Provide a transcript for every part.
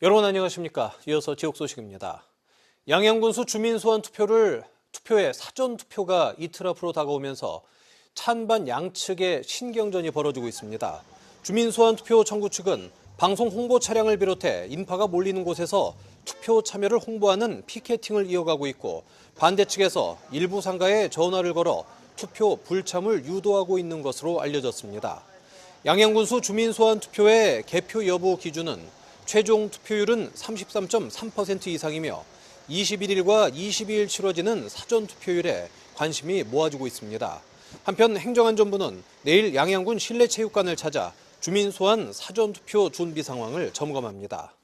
여러분 안녕하십니까? 이어서 지역 소식입니다. 양양군수 주민소환 투표의 사전투표가 이틀 앞으로 다가오면서 찬반 양측의 신경전이 벌어지고 있습니다. 주민소환 투표 청구 측은 방송 홍보 차량을 비롯해 인파가 몰리는 곳에서 투표 참여를 홍보하는 피켓팅을 이어가고 있고, 반대 측에서 일부 상가에 전화를 걸어 투표 불참을 유도하고 있는 것으로 알려졌습니다. 양양군수 주민소환 투표의 개표 여부 기준은 최종 투표율은 33.3% 이상이며 21일과 22일 치러지는 사전투표율에 관심이 모아지고 있습니다. 한편 행정안전부는 내일 양양군 실내체육관을 찾아 주민소환 사전투표 준비 상황을 점검합니다.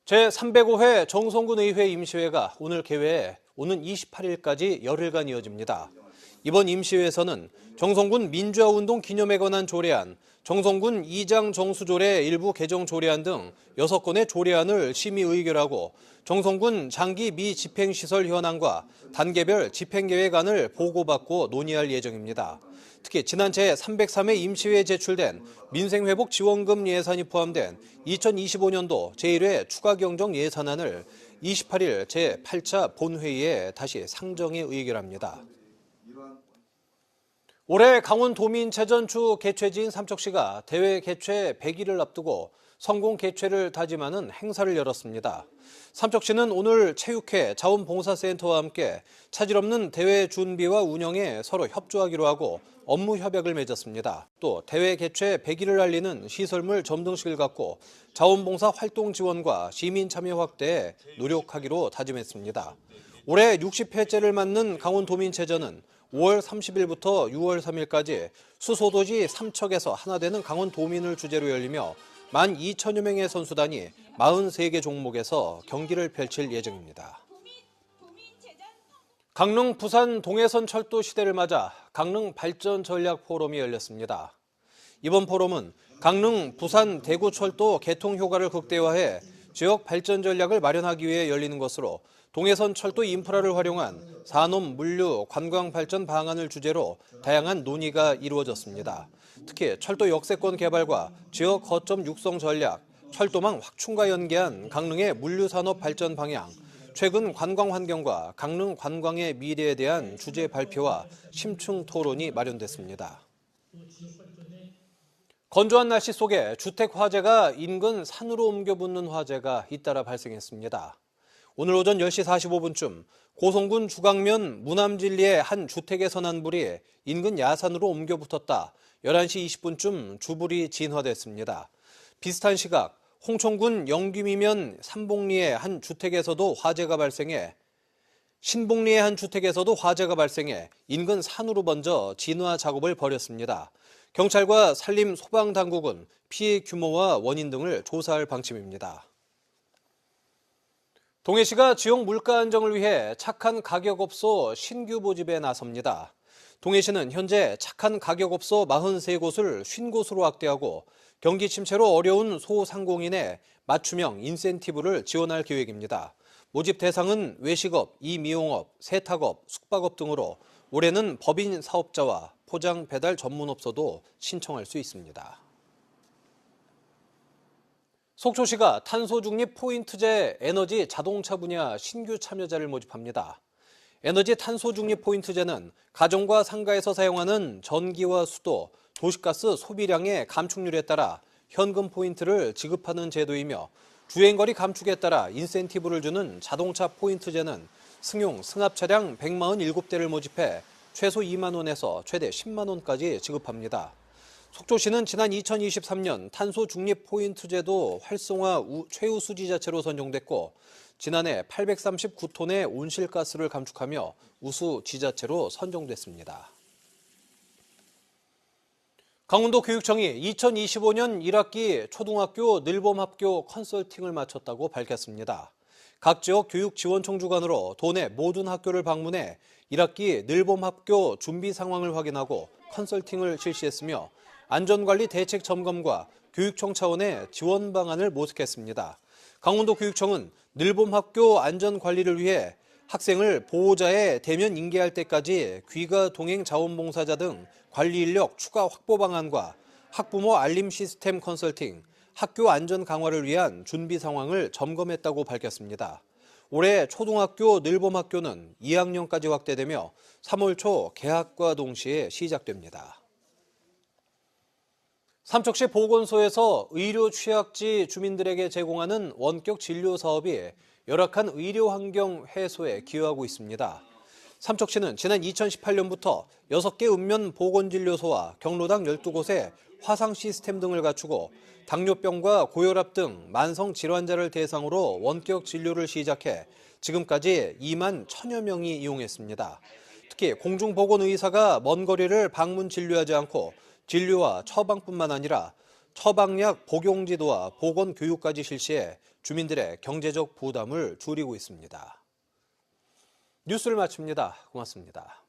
제305회 정성군 의회 임시회가 오늘 개회해 오는 28일까지 열흘간 이어집니다. 이번 임시회에서는 정성군 민주화운동 기념에 관한 조례안, 정성군 이장 정수조례 일부 개정 조례안 등 6건의 조례안을 심의 의결하고 정성군 장기 미집행시설 현황과 단계별 집행계획안을 보고받고 논의할 예정입니다. 특히 지난 제303회 임시회에 제출된 민생회복지원금 예산이 포함된 2025년도 제1회 추가경정 예산안을 28일 제8차 본회의에 다시 상정해 의결합니다. 올해 강원도민체전 주 개최지인 삼척시가 대회 개최 100일을 앞두고 성공 개최를 다짐하는 행사를 열었습니다. 삼척시는 오늘 체육회, 자원봉사센터와 함께 차질 없는 대회 준비와 운영에 서로 협조하기로 하고 업무 협약을 맺었습니다. 또 대회 개최 100일을 알리는 시설물 점등식을 갖고 자원봉사 활동 지원과 시민 참여 확대에 노력하기로 다짐했습니다. 올해 60회째를 맞는 강원도민체전은 5월 30일부터 6월 3일까지 수소도시 삼척에서 하나 되는 강원도민을 주제로 열리며 12,000여 명의 선수단이 43개 종목에서 경기를 펼칠 예정입니다. 강릉 부산 동해선 철도 시대를 맞아 강릉 발전 전략 포럼이 열렸습니다. 이번 포럼은 강릉 부산 대구 철도 개통 효과를 극대화해 지역 발전 전략을 마련하기 위해 열리는 것으로 동해선 철도 인프라를 활용한 산업, 물류, 관광 발전 방안을 주제로 다양한 논의가 이루어졌습니다. 특히 철도 역세권 개발과 지역 거점 육성 전략, 철도망 확충과 연계한 강릉의 물류산업 발전 방향, 최근 관광 환경과 강릉 관광의 미래에 대한 주제 발표와 심층 토론이 마련됐습니다. 건조한 날씨 속에 주택 화재가 인근 산으로 옮겨 붙는 화재가 잇따라 발생했습니다. 오늘 오전 10시 45분쯤 고성군 주강면 무남진리의 한 주택에 선한 불이 인근 야산으로 옮겨 붙었다 11시 20분쯤 주불이 진화됐습니다. 비슷한 시각 홍천군 영귀미면 삼봉리의 한 주택에서도 화재가 발생해 인근 산으로 번져 진화 작업을 벌였습니다. 경찰과 산림 소방당국은 피해 규모와 원인 등을 조사할 방침입니다. 동해시가 지역 물가 안정을 위해 착한 가격업소 신규 모집에 나섭니다. 동해시는 현재 착한 가격업소 43곳을 50곳으로 확대하고 경기 침체로 어려운 소상공인의 맞춤형 인센티브를 지원할 계획입니다. 모집 대상은 외식업, 이미용업, 세탁업, 숙박업 등으로 올해는 법인 사업자와 포장 배달 전문업소도 신청할 수 있습니다. 속초시가 탄소중립 포인트제 에너지 자동차 분야 신규 참여자를 모집합니다. 에너지 탄소중립 포인트제는 가정과 상가에서 사용하는 전기와 수도, 도시가스 소비량의 감축률에 따라 현금 포인트를 지급하는 제도이며 주행거리 감축에 따라 인센티브를 주는 자동차 포인트제는 승용, 승합 차량 147대를 모집해 최소 2만 원에서 최대 10만 원까지 지급합니다. 속초시는 지난 2023년 탄소 중립 포인트제도 활성화 최우수 지자체로 선정됐고 지난해 839톤의 온실가스를 감축하며 우수 지자체로 선정됐습니다. 강원도교육청이 2025년 1학기 초등학교 늘봄학교 컨설팅을 마쳤다고 밝혔습니다. 각 지역 교육지원청 주관으로 도내 모든 학교를 방문해 1학기 늘봄학교 준비 상황을 확인하고 컨설팅을 실시했으며 안전관리 대책 점검과 교육청 차원의 지원 방안을 모색했습니다. 강원도교육청은 늘봄학교 안전관리를 위해 학생을 보호자의 대면 인계할 때까지 귀가 동행 자원봉사자 등 관리 인력 추가 확보 방안과 학부모 알림 시스템 컨설팅, 학교 안전 강화를 위한 준비 상황을 점검했다고 밝혔습니다. 올해 초등학교 늘봄학교는 2학년까지 확대되며 3월 초 개학과 동시에 시작됩니다. 삼척시 보건소에서 의료 취약지 주민들에게 제공하는 원격 진료 사업이 열악한 의료 환경 해소에 기여하고 있습니다. 삼척시는 지난 2018년부터 6개 읍면 보건진료소와 경로당 12곳에 화상 시스템 등을 갖추고 당뇨병과 고혈압 등 만성 질환자를 대상으로 원격 진료를 시작해 지금까지 2만 1,000여 명이 이용했습니다. 특히 공중보건의사가 먼 거리를 방문 진료하지 않고 진료와 처방뿐만 아니라 처방약 복용 지도와 보건 교육까지 실시해 주민들의 경제적 부담을 줄이고 있습니다. 뉴스를 마칩니다. 고맙습니다.